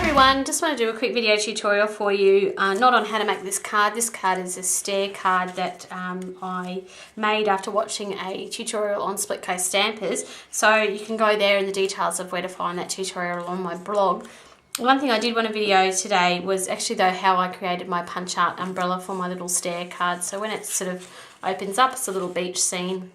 everyone, just want to do a quick video tutorial for you, not on how to make this card. This card is a stair card that I made after watching a tutorial on split case stampers, so you can go there in the details of where to find that tutorial on my blog. One thing I did want to video today was actually though how I created my punch art umbrella for my little stair card. So when it sort of opens up, it's a little beach scene,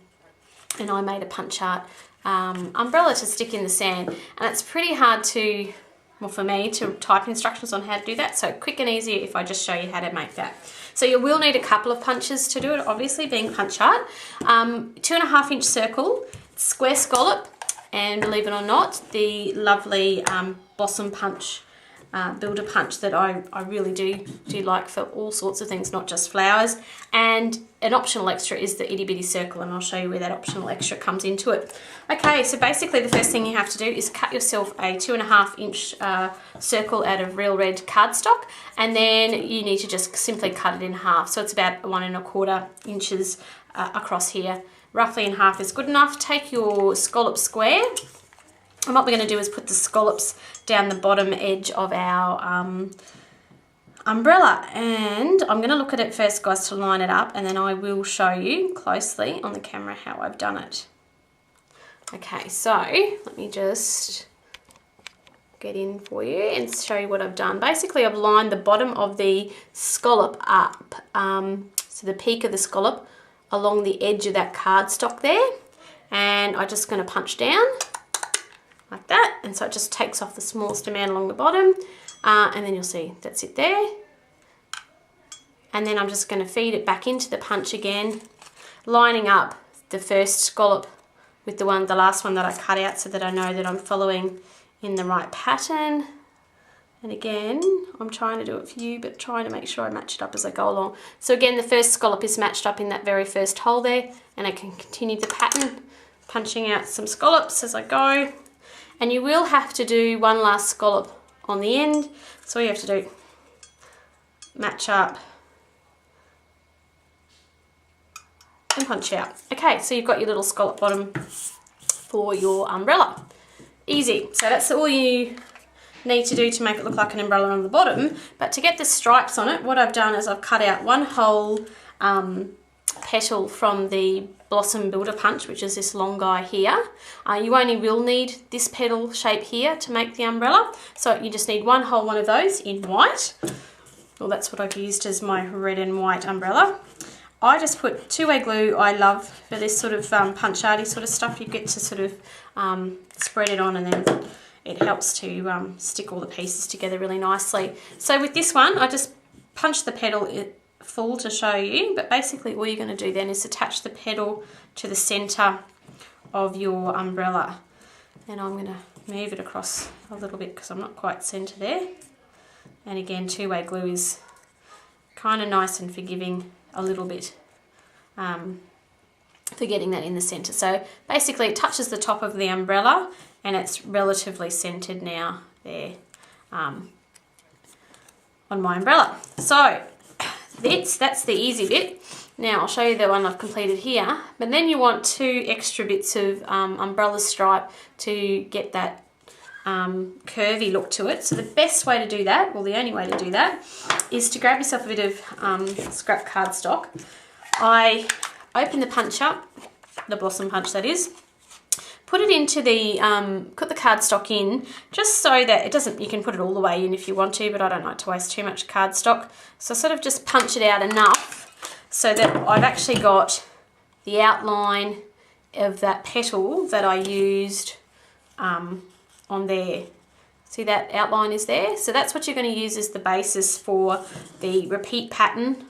and I made a punch art umbrella to stick in the sand, and it's pretty hard to, well, for me, to type instructions on how to do that, so quick and easy if I just show you how to make that. So you will need a couple of punches to do it, obviously being punch art. 2.5 inch circle, square scallop, and believe it or not, the lovely blossom punch, builder punch that I really do like for all sorts of things, not just flowers. And an optional extra is the itty bitty circle, and I'll show you where that optional extra comes into it. Okay, so basically the first thing you have to do is cut yourself a 2.5 inch circle out of real red cardstock, and then you need to just simply cut it in half. So it's about 1.25 inches across here. Roughly in half is good enough. Take your scallop square, and what we're going to do is put the scallops down the bottom edge of our umbrella. And I'm going to look at it first, guys, to line it up, and then I will show you closely on the camera how I've done it. Okay, so let me just get in for you and show you what I've done. Basically, I've lined the bottom of the scallop up, so the peak of the scallop along the edge of that cardstock there, and I'm just going to punch down like that, and so it just takes off the smallest amount along the bottom, and then you'll see that's it there. And then I'm just going to feed it back into the punch again, lining up the first scallop with the last one that I cut out, so that I know that I'm following in the right pattern. And again, I'm trying to do it for you, but trying to make sure I match it up as I go along. So again, the first scallop is matched up in that very first hole there, and I can continue the pattern, punching out some scallops as I go. And you will have to do one last scallop on the end. So all you have to do, match up and punch out. Okay, so you've got your little scallop bottom for your umbrella. Easy. So that's all you need to do to make it look like an umbrella on the bottom. But to get the stripes on it, what I've done is I've cut out one whole petal from the blossom builder punch, which is this long guy here. You only will need this petal shape here to make the umbrella, so you just need one whole one of those in white. Well, that's what I've used as my red and white umbrella. I just put two-way glue. I love for this sort of punch arty sort of stuff. You get to sort of spread it on, and then it helps to stick all the pieces together really nicely. So with this one, I just punched the petal full to show you, but basically all you're going to do then is attach the petal to the center of your umbrella. And I'm going to move it across a little bit because I'm not quite center there. And again, two-way glue is kind of nice and forgiving a little bit for getting that in the center. So basically it touches the top of the umbrella, and it's relatively centered now there on my umbrella. So that's the easy bit. Now I'll show you the one I've completed here, but then you want 2 extra bits of umbrella stripe to get that curvy look to it. So the best way to do that, well, the only way to do that, is to grab yourself a bit of scrap cardstock. I open the punch up, the blossom punch that is, put it into the, put the cardstock in, just so that it doesn't, you can put it all the way in if you want to, but I don't like to waste too much cardstock. So sort of just punch it out enough so that I've actually got the outline of that petal that I used on there. See that outline is there? So that's what you're going to use as the basis for the repeat pattern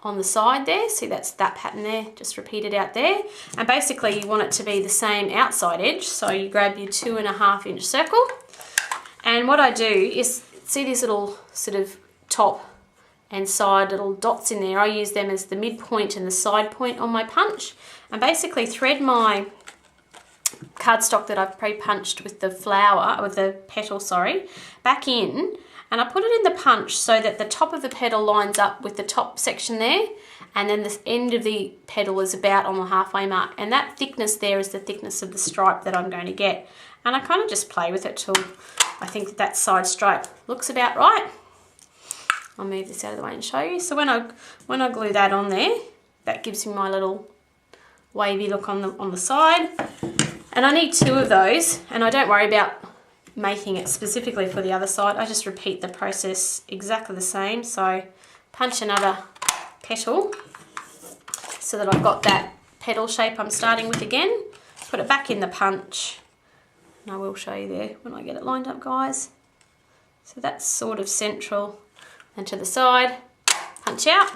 on the side there. See, that's that pattern there, just repeat it out there. And basically you want it to be the same outside edge, so you grab your 2.5 inch circle, and what I do is, see these little sort of top and side little dots in there, I use them as the midpoint and the side point on my punch, and basically thread my cardstock that I've pre-punched with the flower, with the petal, sorry, back in, and I put it in the punch so that the top of the petal lines up with the top section there, and then the end of the petal is about on the halfway mark, and that thickness there is the thickness of the stripe that I'm going to get. And I kind of just play with it till I think that side stripe looks about right. I'll move this out of the way and show you. So when I glue that on there, that gives me my little wavy look on the side. And I need 2 of those, and I don't worry about making it specifically for the other side. I just repeat the process exactly the same. So punch another petal so that I've got that petal shape I'm starting with again. Put it back in the punch, and I will show you there when I get it lined up, guys. So that's sort of central and to the side, punch out,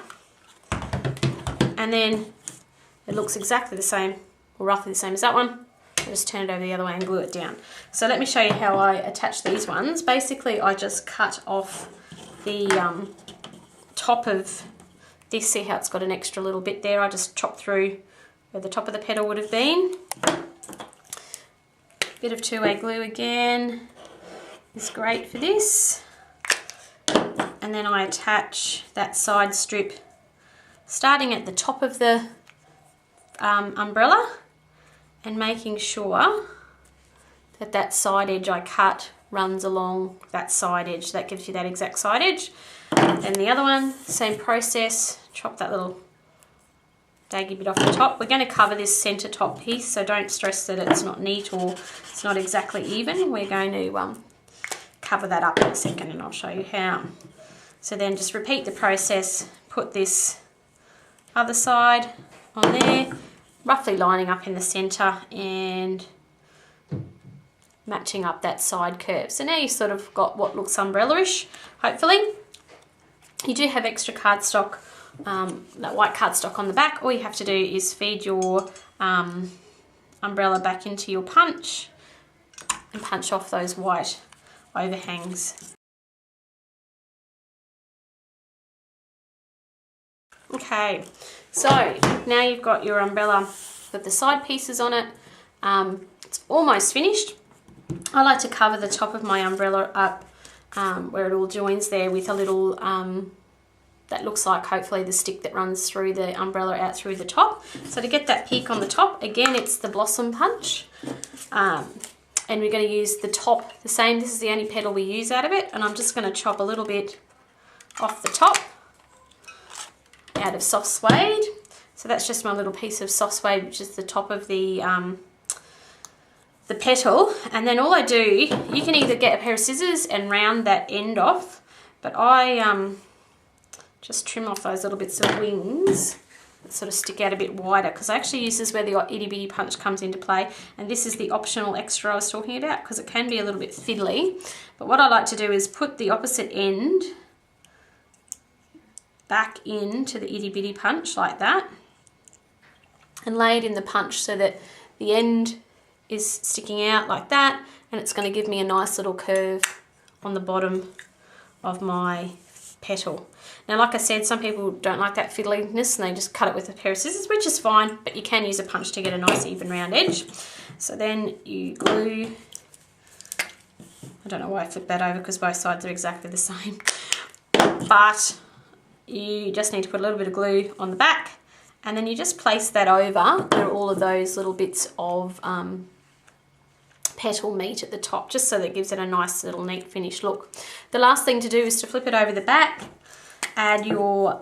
and then it looks exactly the same, or roughly the same as that one. I just turn it over the other way and glue it down. So let me show you how I attach these ones. Basically, I just cut off the top of this. See how it's got an extra little bit there? I just chop through where the top of the petal would have been. Bit of 2-way glue again is great for this. And then I attach that side strip starting at the top of the umbrella and making sure that that side edge I cut runs along that side edge. That gives you that exact side edge. Then the other one, same process, chop that little daggy bit off the top. We're going to cover this centre top piece, so don't stress that it's not neat or it's not exactly even. We're going to cover that up in a second, and I'll show you how. So then just repeat the process, put this other side on there, roughly lining up in the centre and matching up that side curve. So now you've sort of got what looks umbrella-ish, hopefully. You do have extra cardstock, that white cardstock on the back. All you have to do is feed your umbrella back into your punch and punch off those white overhangs. Okay, so now you've got your umbrella with the side pieces on it. It's almost finished. I like to cover the top of my umbrella up where it all joins there with a little, that looks like hopefully the stick that runs through the umbrella out through the top. So to get that peak on the top, again, it's the blossom punch. And we're going to use the top the same. This is the only petal we use out of it. And I'm just going to chop a little bit off the top out of soft suede. So that's just my little piece of soft suede, which is the top of the petal. And then all I do, you can either get a pair of scissors and round that end off, but I just trim off those little bits of wings that sort of stick out a bit wider, because I actually use this where the itty bitty punch comes into play, and this is the optional extra I was talking about, because it can be a little bit fiddly. But what I like to do is put the opposite end back into the itty bitty punch like that and lay it in the punch so that the end is sticking out like that, and it's going to give me a nice little curve on the bottom of my petal. Now, like I said, some people don't like that fiddliness and they just cut it with a pair of scissors, which is fine, but you can use a punch to get a nice even round edge. So then you glue, I don't know why I flipped that over because both sides are exactly the same, but you just need to put a little bit of glue on the back, and then you just place that over where all of those little bits of petal meet at the top, just so that it gives it a nice little neat finished look. The last thing to do is to flip it over the back, add your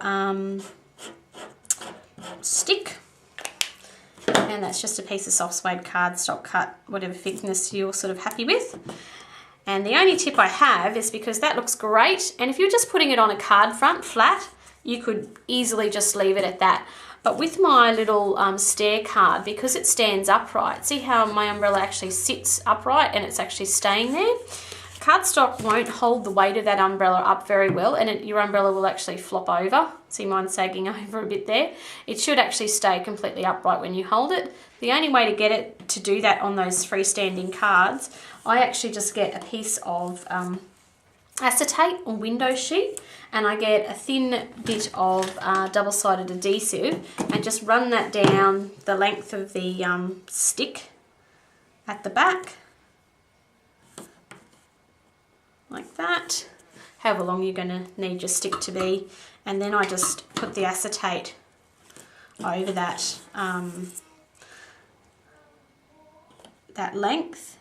stick, and that's just a piece of soft suede cardstock cut, whatever thickness you're sort of happy with. And the only tip I have is, because that looks great, and if you're just putting it on a card front flat, you could easily just leave it at that. But with my little stair card, because it stands upright, see how my umbrella actually sits upright and it's actually staying there? Cardstock won't hold the weight of that umbrella up very well, and your umbrella will actually flop over. See mine sagging over a bit there? It should actually stay completely upright when you hold it. The only way to get it to do that on those freestanding cards, I actually just get a piece of acetate or window sheet, and I get a thin bit of double-sided adhesive and just run that down the length of the stick at the back, like that, however long you're going to need your stick to be, and then I just put the acetate over that that length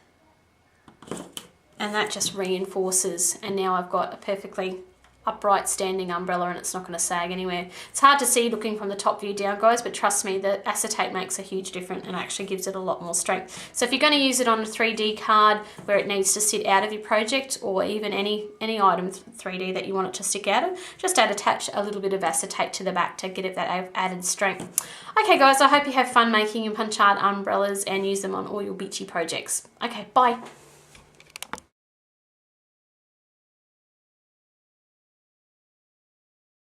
and that just reinforces, and now I've got a perfectly upright standing umbrella and it's not going to sag anywhere. It's hard to see looking from the top view down, guys, but trust me, the acetate makes a huge difference and actually gives it a lot more strength. So if you're going to use it on a 3D card where it needs to sit out of your project, or even any item 3D that you want it to stick out of, just attach a little bit of acetate to the back to get it that added strength. Okay guys, I hope you have fun making your punch art umbrellas and use them on all your beachy projects. Okay, bye.